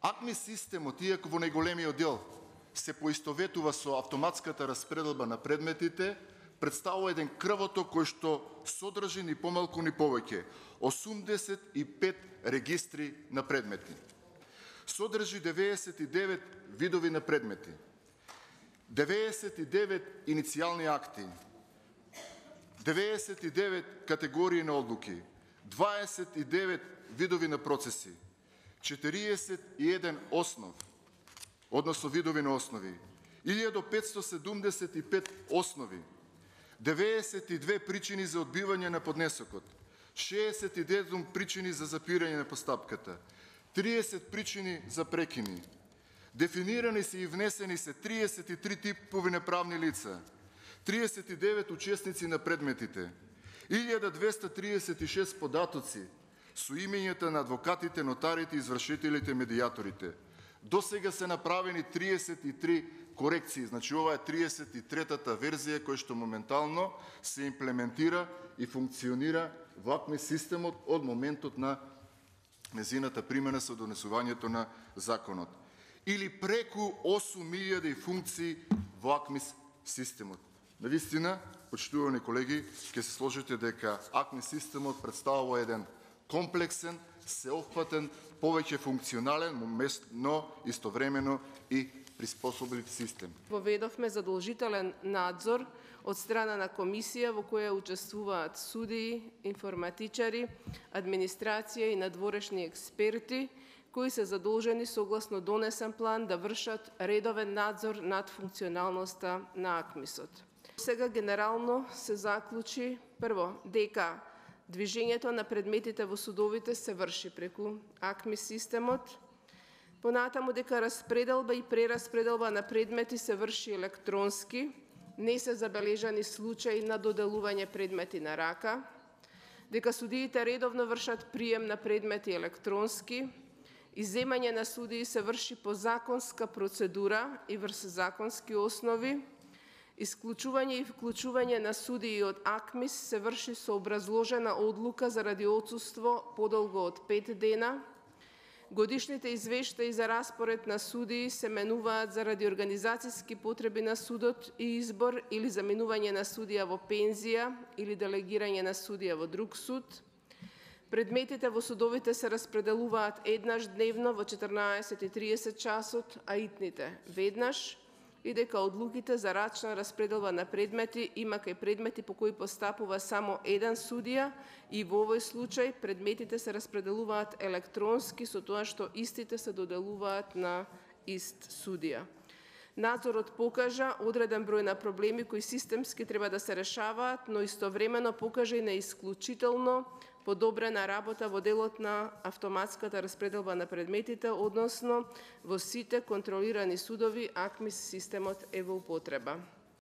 АКМИ системот, иако во најголемиот дел се поистоветува со автоматската распределба на предметите, представува еден крвоток кој што содржи ни помалку ни повеќе 85 регистри на предмети. Содржи 99 видови на предмети, 99 иницијални акти, 99 категории на одлуки, 29 видови на процеси, 41 основ, односно видови на основи, 1575 основи, 92 причини за одбивање на поднесокот, 69 причини за запирање на постапката, 30 причини за прекини. Дефинирани се и внесени се 33 типови неправни лица, 39 учесници на предметите, 1236 податоци со имењата на адвокатите, нотарите, извршителите, медијаторите. До сега се направени 33 корекции, значи ова е 33-та верзија која што моментално се имплементира и функционира во АКМИ системот од моментот на незината примена со донесувањето на законот. Или преку 8000 функции во АКМИ системот. Навистина, почитувани колеги, ќе се сложите дека АКМИ системот представува еден комплексен, сеопфатен, повеќе функционален, но истовремено и приспособлив систем. Воведовме задолжителен надзор од страна на комисија во која учествуваат судии, информатичари, администрација и надворешни експерти, кои се задолжени согласно донесен план да вршат редовен надзор над функционалноста на АКМИСот. Сега генерално се заклучи прво дека движењето на предметите во судовите се врши преку АКМИ системот, понатаму дека распределба и прераспределба на предмети се врши електронски, не се забележани случаи на доделување предмети на рака, дека судиите редовно вршат прием на предмети електронски, изземање на судии се врши по законска процедура и врз законски основи, исклучување и вклучување на судии од АКМИС се врши со образложена одлука заради отсуство подолго од 5 дена. Годишните извештаи за распоред на судии се менуваат заради организацијски потреби на судот и избор или заменување на судија во пензија или делегирање на судија во друг суд. Предметите во судовите се распределуваат еднаш дневно во 14:30 часот, а итните веднаш, и дека одлуките за рачна распределба на предмети има кај предмети по кои постапува само еден судија и во овој случај предметите се распределуваат електронски со тоа што истите се доделуваат на ист судија. Надзорот покажа одреден број на проблеми кои системски треба да се решаваат, но истовремено покажа и на исклучително подобрена работа во делот на автоматската распределба на предметите, односно во сите контролирани судови АКМИС системот е во употреба.